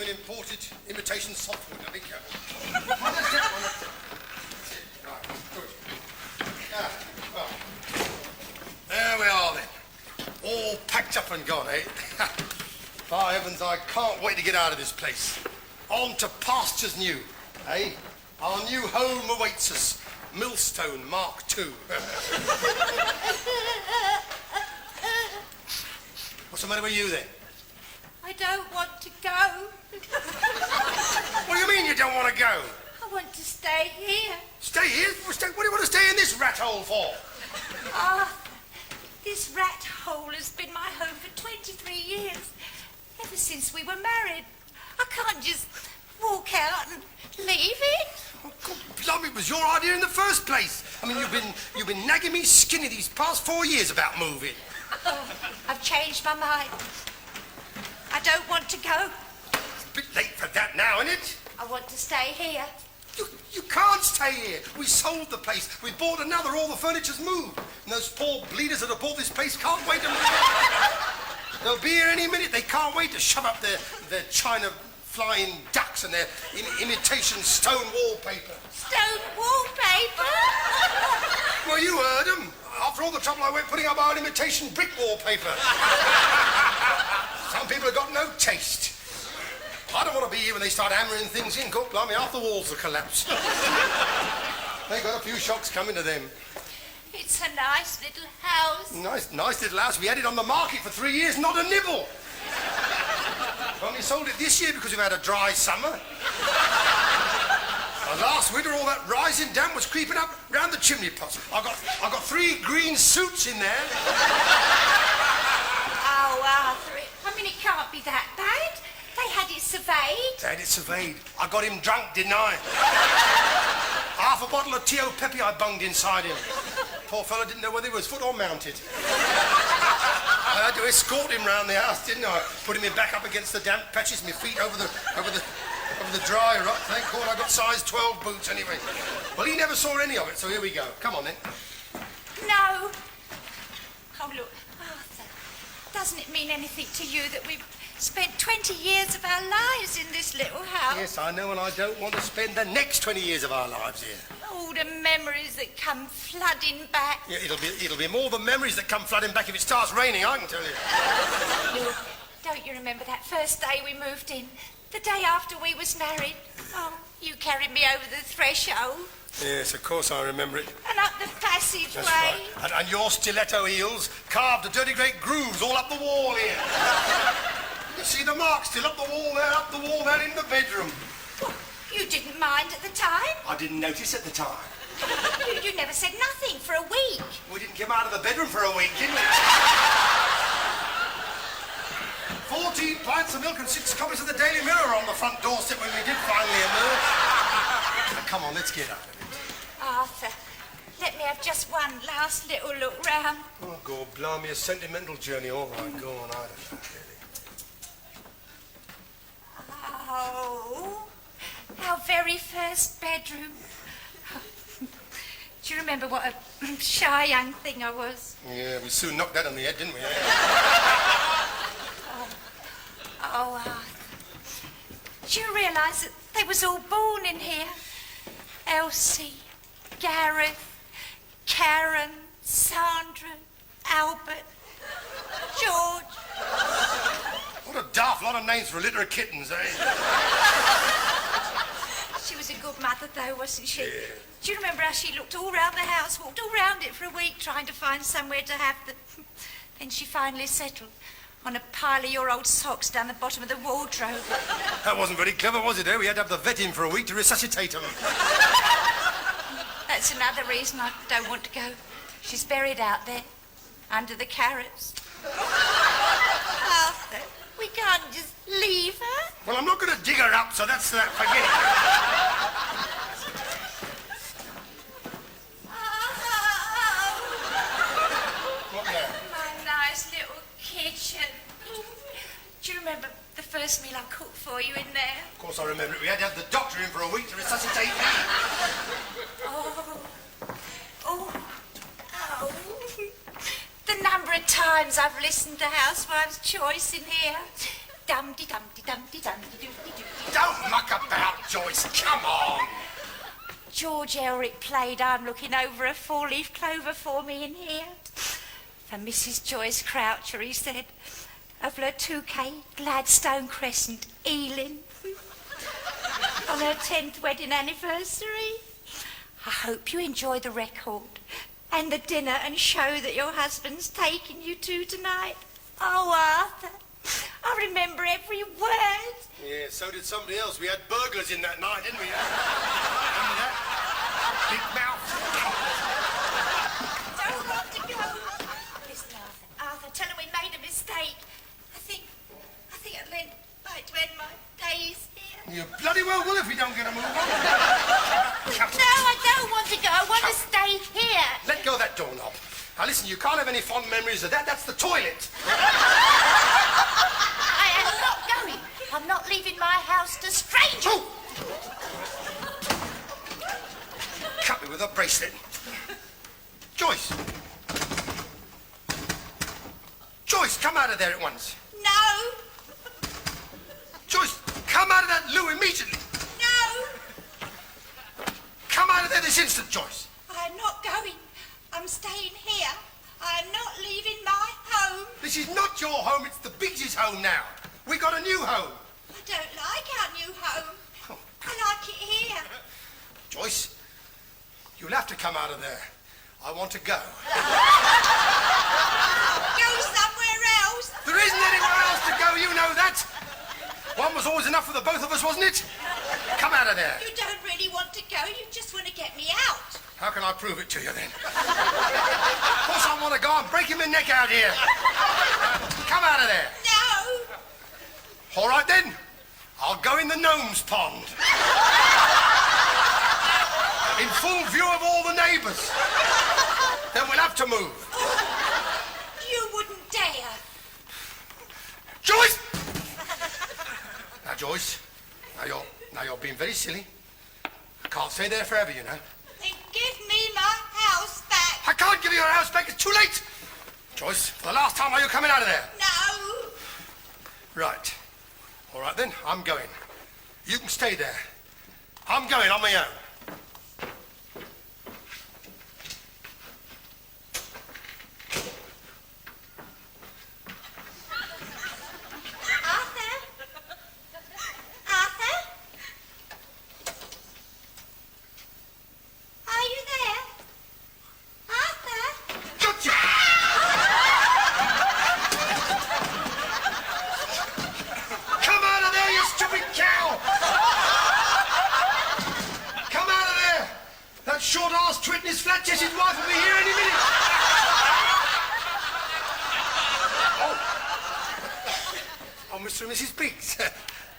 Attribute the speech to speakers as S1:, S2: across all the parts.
S1: an imported imitation softwood. Now be careful. Right, good. Well, there we are then. All packed up and gone, eh? By heavens, I can't wait to get out of this place. On to pastures new, eh? Our new home awaits us. Millstone Mark II. What's the matter with you then?
S2: I don't want to go.
S1: What do you mean you don't want to go?
S2: I want to stay here.
S1: Stay here? What do you want to stay in this rat hole for?
S2: Arthur, this rat hole has been my home for 23 years. Ever since we were married. I can't just walk out and leave it.
S1: Oh, God, blimey, it was your idea in the first place. I mean, you've been nagging me skinny these past 4 years about moving.
S2: Oh, I've changed my mind. I don't want to go.
S1: It's a bit late for that now, isn't it?
S2: I want to stay here.
S1: You can't stay here. We sold the place. We bought another. All the furniture's moved. And those poor bleeders that have bought this place can't wait to move. They'll be here any minute. They can't wait to shove up their china flying ducks and their imitation stone wallpaper.
S2: Stone wallpaper?
S1: Well, you heard them. After all the trouble I went putting up our imitation brick wallpaper. Some people have got no taste. I don't want to be here when they start hammering things in. God blimey, half the walls will collapse. They got a few shocks coming to them.
S2: It's a nice little house.
S1: Nice little house. We had it on the market for 3 years, not a nibble. Only sold it this year because we've had a dry summer. Last winter, all that rising damp was creeping up round the chimney pots. I got 3 green suits in there.
S2: Oh, Arthur, I mean, it can't be that bad. They had it surveyed.
S1: They had it surveyed. I got him drunk, didn't I? Half a bottle of Tio Pepe I bunged inside him. Poor fellow didn't know whether he was foot or mounted. I had to escort him round the house, didn't I? Put him back up against the damp patches, my feet over the dry rock. Thank God I got size 12 boots anyway. Well, he never saw any of it, so here we go. Come on then.
S2: No. Oh, look, Arthur, doesn't it mean anything to you that we've spent 20 years of our lives in this little house?
S1: Yes, I know, and I don't want to spend the next 20 years of our lives here.
S2: All the memories that come flooding back.
S1: Yeah, it'll be more the memories that come flooding back if it starts raining, I can tell you.
S2: Look, don't you remember that first day we moved in? The day after we was married? Oh, you carried me over the threshold.
S1: Yes, of course I remember it.
S2: And up the passageway.
S1: That's right. And your stiletto heels carved the dirty great grooves all up the wall here. You see the marks still up the wall there in the bedroom.
S2: Well, you didn't mind at the time?
S1: I didn't notice at the time.
S2: You never said nothing for a week.
S1: We didn't come out of the bedroom for a week, did we? 14 pints of milk and 6 copies of the Daily Mirror on the front doorstep when we did finally emerge. Now, come on, let's get up.
S2: Arthur, let me have just one last little look round.
S1: Oh, God, blimey, a sentimental journey. All right, go on, I don't know, really.
S2: Oh, our very first bedroom. Do you remember what a shy young thing I was?
S1: Yeah, we soon knocked that on the head, didn't we?
S2: Oh, Arthur. Do you realise that they was all born in here? Elsie, Gareth, Karen, Sandra, Albert, George.
S1: What a daft lot of names for a litter of kittens, eh?
S2: She was a good mother, though, wasn't she?
S1: Yeah.
S2: Do you remember how she looked all round the house, walked all round it for a week, trying to find somewhere to have the... Then she finally settled on a pile of your old socks down the bottom of the wardrobe.
S1: That wasn't very clever, was it, eh? We had to have the vet in for a week to resuscitate them.
S2: That's another reason I don't want to go. She's buried out there, under the carrots. Arthur, we can't just leave her.
S1: Well, I'm not going to dig her up, so that's that. Forget it. What now?
S2: My nice little kitchen. Do you remember the first meal I cooked for you in there?
S1: Of course I remember it. We had to have the doctor in for a week to resuscitate me.
S2: Oh. The number of times I've listened to Housewife's Choice in here. Dum-de-dum-de-dum-de-dum-de-doo-de-doo.
S1: Don't muck about, Joyce. Come on.
S2: George Elric played I'm looking over a four-leaf clover for me in here. For Mrs. Joyce Croucher, he said, of La 2K, Gladstone Crescent, Ealing. On her 10th wedding anniversary. I hope you enjoy the record and the dinner and show that your husband's taking you to tonight. Oh, Arthur, I remember every word.
S1: Yeah, so did somebody else. We had burglars in that night, didn't we? Remember that? Big mouth.
S2: Don't want to go. Listen, Arthur, tell him we made a mistake. I think I'd like to end my days here.
S1: You bloody well will if we don't get a move on.
S2: No, I don't want to go. I want to stay here.
S1: Let go of that doorknob. Now listen, you can't have any fond memories of that. That's the toilet.
S2: I am not going. I'm not leaving my house to strangers.
S1: Oh! Cut me with a bracelet. Joyce! Joyce, come out of there at once.
S2: No.
S1: Joyce, come out of that loo immediately.
S2: No.
S1: Come out of there this instant, Joyce.
S2: I'm not going. I'm staying here. I'm not leaving my home.
S1: This is not your home, it's the Biggs' home now. We got a new home.
S2: I don't like our new home.
S1: Oh.
S2: I like it here.
S1: Joyce, you'll have to come out of there. I want to go.
S2: Go somewhere else.
S1: There isn't anywhere else to go, you know that. One was always enough for the both of us, wasn't it? Come out of there.
S2: You don't really want to go. You just want to get me out.
S1: How can I prove it to you, then? Of course I want to go. I'm breaking my neck out here. Come out of there.
S2: No.
S1: All right, then. I'll go in the gnome's pond. In full view of all the neighbours. Then we'll have to move.
S2: You wouldn't dare.
S1: Joyce! Now, Joyce, now you're being very silly. I can't stay there forever, you know.
S2: Then give me my house back.
S1: I can't give you your house back. It's too late. Joyce, for the last time, are you coming out of there?
S2: No.
S1: Right. All right, then. I'm going. You can stay there. I'm going on my own. Short-ass twit and his flat-chested wife will be here any minute. Oh, Mr. and Mrs. Biggs.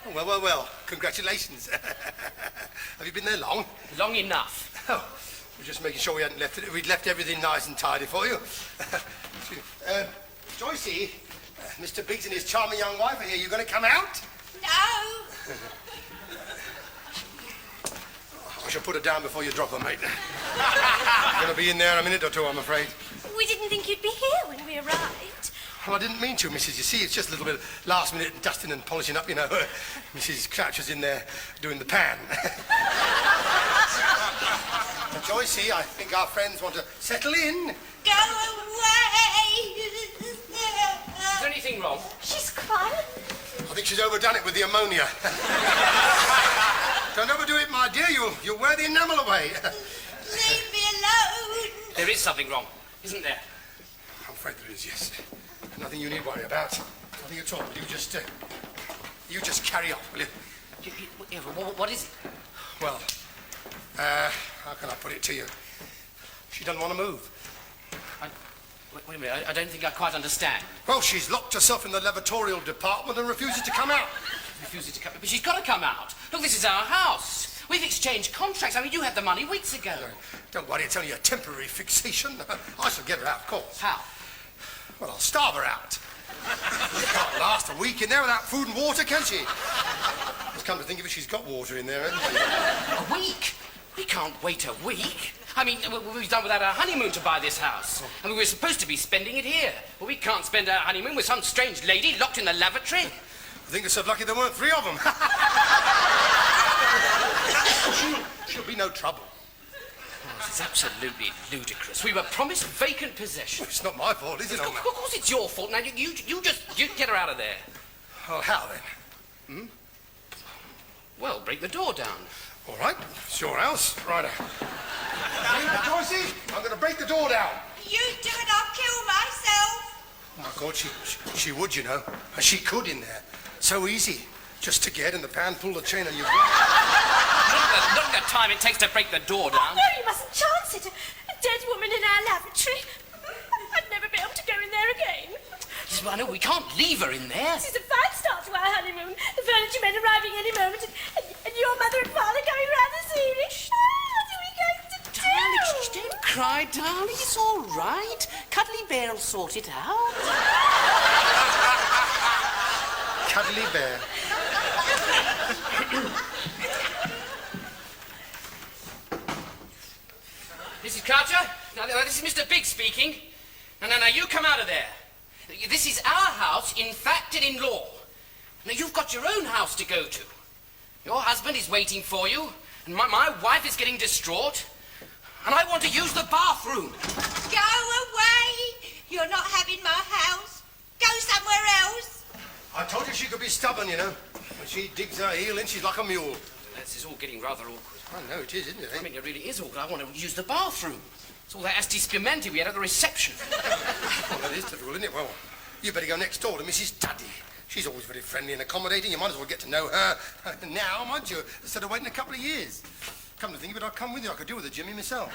S1: Oh, well. Congratulations. Have you been there long?
S3: Long enough.
S1: Oh, we're just making sure we'd left everything nice and tidy for you. Joycey, Mr. Biggs and his charming young wife are here. You going to come out?
S2: No.
S1: I shall put her down before you drop her, mate. I'm going to be in there in a minute or two, I'm afraid.
S2: We didn't think you'd be here when we arrived.
S1: Well, I didn't mean to, Mrs. You see, it's just a little bit of last-minute dusting and polishing up, you know. Mrs. Croucher's in there doing the pan. Joycey, I think our friends want to settle in.
S2: Go away.
S3: Is there anything wrong?
S2: She's crying.
S1: I think she's overdone it with the ammonia. Don't overdo it, my dear. You'll wear the enamel away.
S2: Leave me alone.
S3: There is something wrong, isn't there?
S1: I'm afraid there is, yes. Nothing you need worry about. Nothing at all. You just carry on, will you?
S3: What is it?
S1: Well, how can I put it to you? She doesn't want to move.
S3: Wait a minute, I don't think I quite understand.
S1: Well, she's locked herself in the lavatorial department and refuses to come out.
S3: Refuses to come out? But she's got to come out. Look, this is our house. We've exchanged contracts. I mean, you had the money weeks ago.
S1: No, don't worry, it's only a temporary fixation. I shall get her out, of course.
S3: How?
S1: Well, I'll starve her out. She can't last a week in there without food and water, can she? Just come to think of it, she's got water in there, hasn't she?
S3: A week? We can't wait a week. I mean, we've done without our honeymoon to buy this house. And we were supposed to be spending it here. But we can't spend our honeymoon with some strange lady locked in the lavatory.
S1: I think they're so lucky there weren't 3 of them. She'll be no trouble.
S3: Oh, this is absolutely ludicrous. We were promised vacant possession.
S1: It's not my fault, is it, old man?
S3: Of course it's your fault. Now, you get her out of there.
S1: Well, how then?
S3: Well, break the door down.
S1: All right, it's your house. Righto. Joycey, I'm going to break the door down.
S2: You do it, I'll kill myself.
S1: Oh, my God, she would, you know. She could in there. So easy. Just stick your head in the pan, pull the chain, and you're
S3: Not the time it takes to break the door down.
S4: Oh, no, you mustn't chance it. A dead woman in our lavatory. I'd never be able to go in there again.
S3: Yes, well, I know, we can't leave her in there.
S4: This is a fine start to our honeymoon. The furniture men arriving any moment, and your mother and father coming round this evening. What are we going to do?
S3: Darling, don't cry, darling. It's all right. Cuddly Bear will sort it out.
S1: Cuddly Bear.
S3: Mrs. Croucher, now this is Mr. Big speaking. Now, you come out of there. This is our house, in fact and in law. Now, you've got your own house to go to. Your husband is waiting for you, and my wife is getting distraught, and I want to use the bathroom.
S2: Go away. You're not having my house. Go somewhere else.
S1: I told you she could be stubborn, you know. When she digs her heel in, she's like a mule.
S3: This is all getting rather awkward.
S1: I know it is, isn't it?
S3: I mean, it really is awkward. I want to use the bathroom. It's all that asti spumante we had at the reception.
S1: Well, that is difficult, isn't it? Well, you better go next door to Mrs. Tuddy. She's always very friendly and accommodating. You might as well get to know her now, might you? Instead of waiting a couple of years. Come to think of it, I'll come with you. I could do with a Jimmy myself.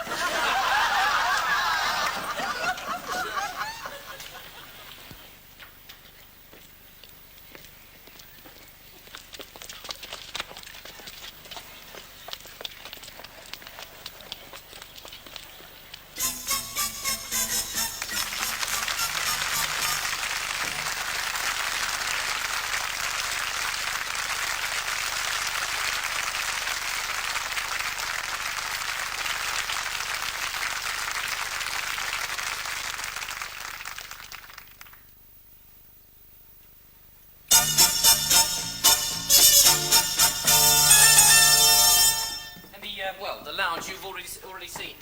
S3: The lounge you've already seen.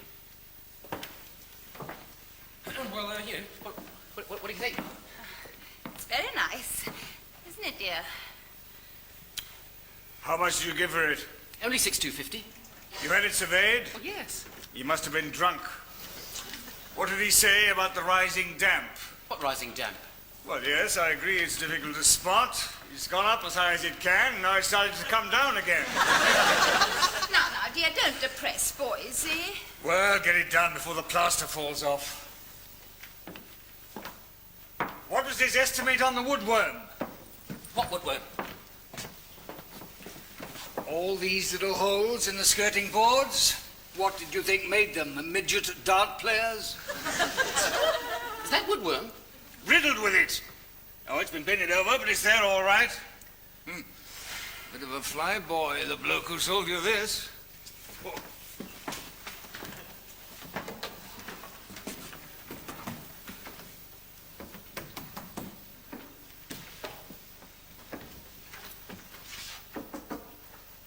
S3: Well, what do you think?
S2: It's very nice, isn't it, dear?
S5: How much did you give for it?
S3: Only $6,250.
S5: You had it surveyed?
S3: Oh, yes.
S5: You must have been drunk. What did he say about the rising damp?
S3: What rising damp?
S5: Well, yes, I agree it's difficult to spot. It's gone up as high as it can, now it's starting to come down again.
S2: Now, dear, don't depress boys, eh?
S5: Well, get it done before the plaster falls off. What was his estimate on the woodworm?
S3: What woodworm?
S6: All these little holes in the skirting boards? What did you think made them? Midget dart players?
S3: Is that woodworm?
S5: Riddled with it. Oh, it's been painted over, but it's there all right.
S6: Bit of a fly boy, the bloke who sold you this.
S5: Oh.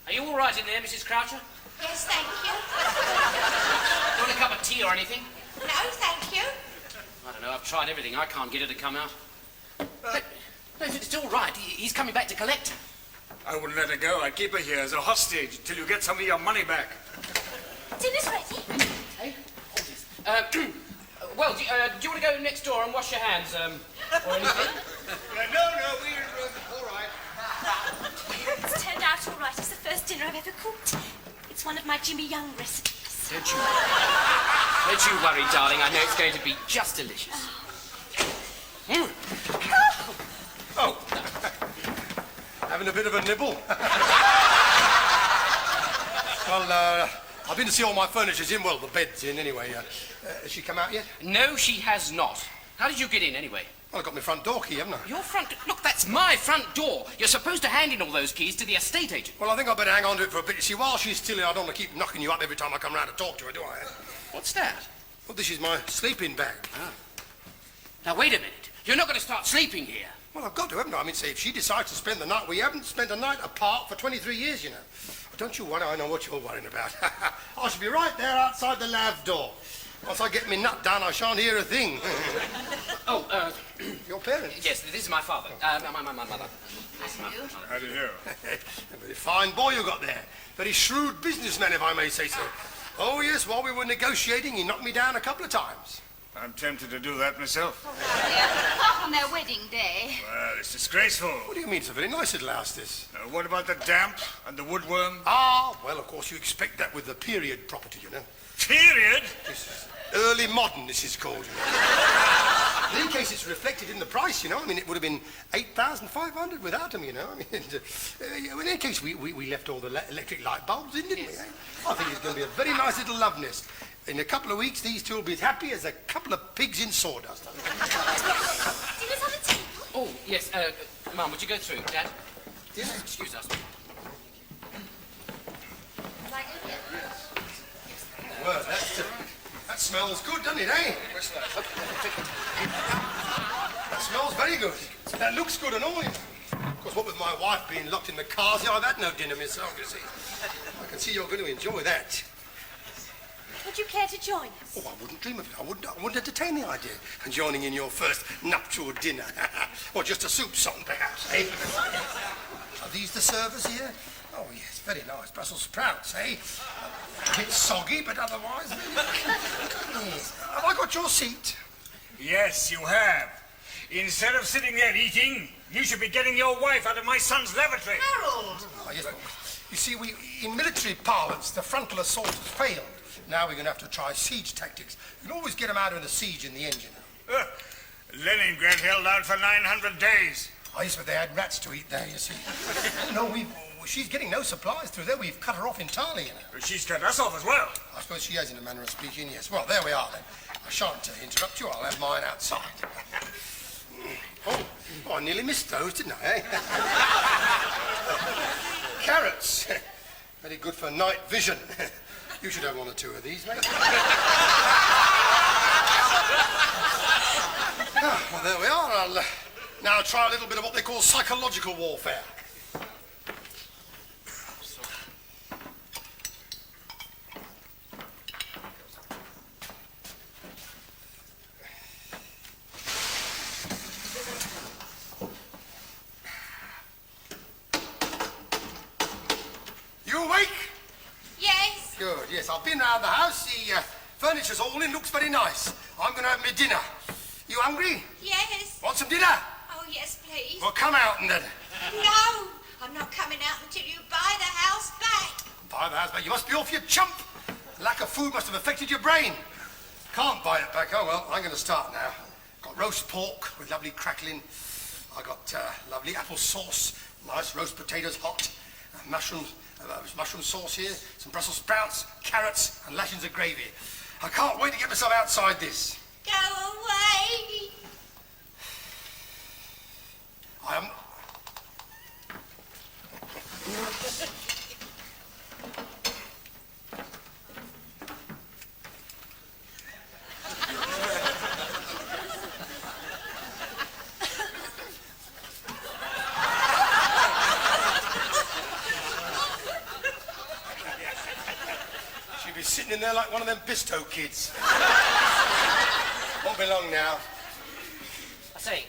S3: Are you all right in there, Mrs. Croucher?
S2: Yes, thank you.
S3: You want a cup of tea or anything?
S2: No, thank you.
S3: I don't know, I've tried everything. I can't get her to come out. But, no, it's all right. He's coming back to collect her.
S5: I wouldn't let her go. I'd keep her here as a hostage till you get some of your money back.
S4: Dinner's ready.
S3: Hey, hold this. Well, do you want to go next door and wash your hands, or anything?
S5: No, we're all right.
S4: It's turned out all right. It's the first dinner I've ever cooked. It's one of my Jimmy Young recipes.
S3: Don't you worry, darling. I know it's going to be just delicious.
S1: Oh, having a bit of a nibble. Well, I've been to see all my furniture's in. Well, the bed's in anyway. Has she come out yet?
S3: No, she has not. How did you get in, anyway?
S1: Well, I got my front door key, haven't I?
S3: Your front... Look, that's my front door. You're supposed to hand in all those keys to the estate agent.
S1: Well, I think I better hang on to it for a bit. You see, while she's still here, I don't want to keep knocking you up every time I come round to talk to her, do I?
S3: What's that?
S1: Well, this is my sleeping bag.
S3: Now, wait a minute. You're not going to start sleeping here.
S1: Well, I've got to, haven't I? I mean, say, if she decides to spend the night, we haven't spent a night apart for 23 years, you know. Don't you worry, I know what you're worrying about. I shall be right there outside the lav door. Once I get me nut done, I shan't hear a thing. Your parents?
S3: Yes, this is my father. My mother.
S5: How do you do?
S1: A very fine boy you got there. Very shrewd businessman, if I may say so. Oh, yes, while we were negotiating, he knocked me down a couple of times.
S5: I'm tempted to do that myself.
S2: Apart on their wedding day.
S5: Well, it's disgraceful.
S1: What do you mean? It's a very nice little house, this.
S5: What about the damp and the woodworm?
S1: Ah, well, of course, you expect that with the period property, you know.
S5: Period?
S1: This is early modern, this is called, you know. In any case, it's reflected in the price, you know. I mean, it would have been 8,500 without them, you know. I mean, in any case, we left all the electric light bulbs in, didn't we? Eh? I think it's going to be a very nice little love nest. In a couple of weeks, these two will be as happy as a couple of pigs in sawdust.
S2: Dinner's on the table.
S3: Oh, yes. Mum, would you go through? Dad?
S1: Yeah.
S3: Excuse us.
S1: Well, that smells good, doesn't it, eh? That smells very good. That looks good and all. Of course, what with my wife being locked in the cars, I've had no dinner myself, you see. I can see you're going to enjoy that.
S4: Would you care to join us?
S1: Oh, I wouldn't dream of it. I wouldn't entertain the idea of joining in your first nuptial dinner. Or just a soup song, perhaps, eh? Are these the servers here? Oh, yes, very nice. Brussels sprouts, eh? A bit soggy, but otherwise... Yes. Have I got your seat?
S5: Yes, you have. Instead of sitting there eating, you should be getting your wife out of my son's lavatory.
S2: Harold!
S1: Oh, yes, but you see, in military parlance, the frontal assault has failed. Now we're going to have to try siege tactics. You can always get them out of the siege in the end, you know.
S5: Leningrad held out for 900 days.
S1: Oh, yes, but they had rats to eat there, you see. No, she's getting no supplies through there. We've cut her off entirely, you know.
S5: She's cut us off as well.
S1: I suppose she has, in a manner of speaking, yes. Well, there we are, then. I shan't interrupt you. I'll have mine outside. Oh, I nearly missed those, didn't I, eh? Carrots. Very good for night vision. You should have one or two of these, mate. Well, there we are. I'll now try a little bit of what they call psychological warfare. You awake?
S2: Yes.
S1: Good, yes. I've been round the house. The furniture's all in. Looks very nice. I'm going to have my dinner. You hungry?
S2: Yes.
S1: Want some dinner?
S2: Oh, yes, please.
S1: Well, come out and then.
S2: No, I'm not coming out until you buy the house back.
S1: Buy the house back. You must be off your chump. Lack of food must have affected your brain. Can't buy it back. Oh, well, I'm going to start now. Got roast pork with lovely crackling. I got lovely apple sauce, nice roast potatoes hot, mushroom sauce here, some Brussels sprouts, carrots, and lashings of gravy. I can't wait to get myself outside this.
S2: Go away.
S1: I am... She'd be sitting in there like one of them Bisto kids. Won't be long now.
S3: I say,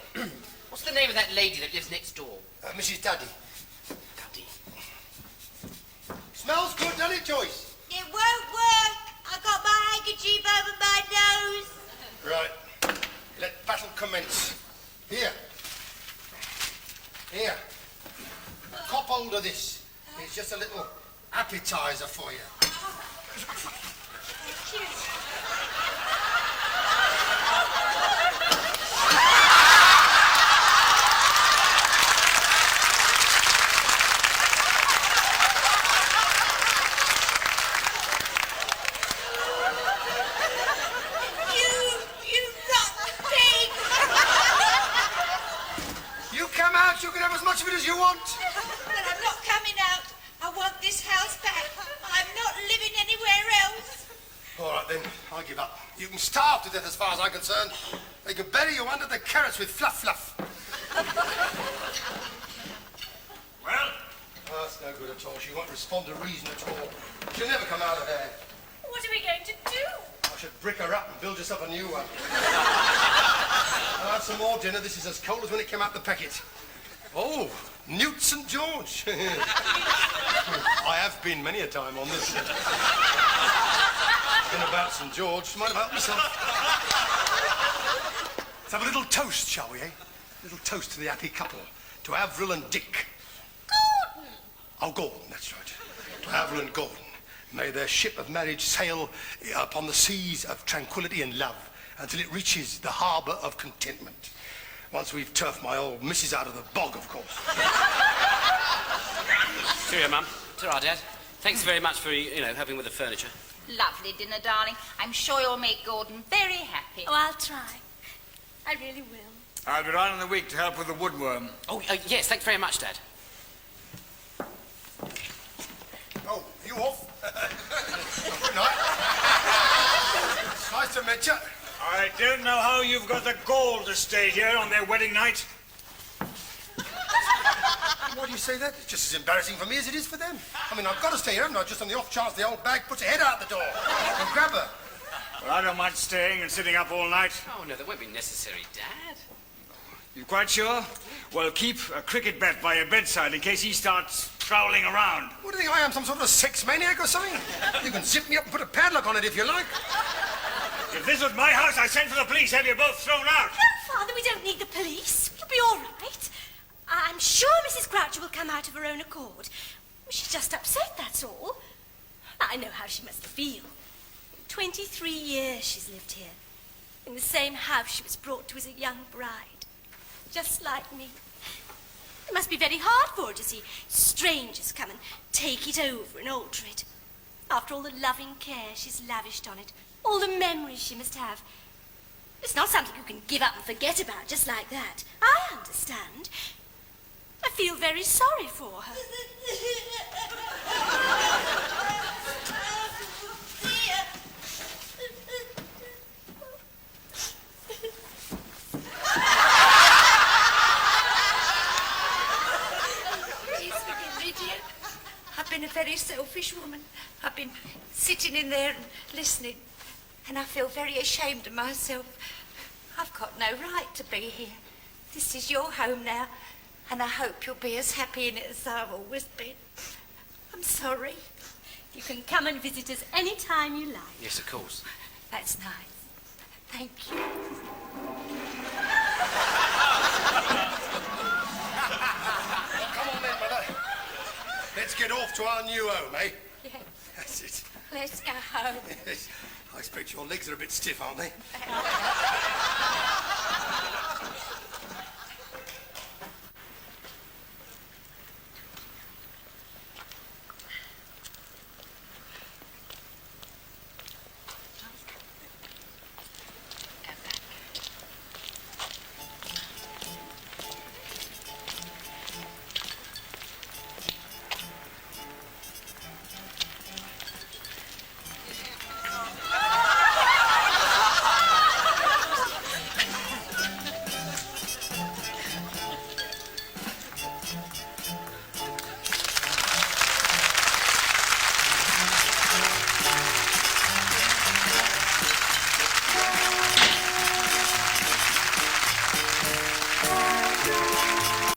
S3: what's the name of that lady that lives next door?
S1: Mrs. Duddy.
S3: Duddy.
S1: Smells good, doesn't it, Joyce?
S2: It won't work. I got my handkerchief over my nose.
S1: Right. Let battle commence. Here. Here. Cop hold of this. It's just a little appetizer for you.
S2: Thank you. You rotten pig!
S1: You come out, you can have as much of it as you want.
S2: But I'm not coming out. I want this house back. I'm not living anywhere else.
S1: All right, then, I give up. You can starve to death as far as I'm concerned. They can bury you under the carrots with fluff.
S5: Well?
S1: Oh, that's no good at all. She won't respond to reason at all. She'll never come out of there.
S4: What are we going to do?
S1: I should brick her up and build yourself a new one. I'll have some more dinner. This is as cold as when it came out the packet. Oh, Newt St. George. I have been many a time on this. Been about St. George. Might have helped myself. Let's have a little toast, shall we, eh? A little toast to the happy couple. To Avril and Dick.
S2: Gordon!
S1: Oh, Gordon, that's right. To Avril and Gordon. May their ship of marriage sail upon the seas of tranquility and love until it reaches the harbour of contentment. Once we've turfed my old missus out of the bog, of course.
S3: Cheerio, Mum. Ta-ra, Dad. Thanks very much for, helping with the furniture.
S2: Lovely dinner, darling. I'm sure you'll make Gordon very happy.
S4: Oh, I'll try. I really will.
S5: I'll be round in the week to help with the woodworm.
S3: Oh, yes, thanks very much, Dad.
S1: Oh, you off? Good night. It's nice to meet you.
S5: I don't know how you've got the gall to stay here on their wedding night.
S1: Why do you say that? It's just as embarrassing for me as it is for them. I mean, I've got to stay here, haven't I? Just on the off chance the old bag puts her head out the door. And grab her.
S5: Well, I don't mind staying and sitting up all night.
S3: Oh, no, that won't be necessary, Dad.
S5: You quite sure? Well, keep a cricket bat by your bedside in case he starts prowling around.
S1: What do you think I am, some sort of a sex maniac or something? You can zip me up and put a padlock on it if you like.
S5: If this was my house, I'd send for the police, have you both thrown out.
S4: No, Father, we don't need the police. We'll be all right. I'm sure Mrs. Croucher will come out of her own accord. She's just upset, that's all. I know how she must feel. 23 years she's lived here. In the same house she was brought to as a young bride. Just like me. It must be very hard for her to see strangers come and take it over and alter it. After all the loving care she's lavished on it, all the memories she must have. It's not something you can give up and forget about just like that. I understand. I feel very sorry for her.
S2: Please forgive me, dear. I've been a very selfish woman. I've been sitting in there and listening, and I feel very ashamed of myself. I've got no right to be here. This is your home now, and I hope you'll be as happy in it as I've always been. I'm sorry.
S4: You can come and visit us any time you like.
S3: Yes, of course.
S2: That's nice. Thank you.
S1: Come on then, Mother. Let's get off to our new home, eh?
S2: Yeah.
S1: That's it.
S2: Let's go home.
S1: Yes. I expect your legs are a bit stiff, aren't they?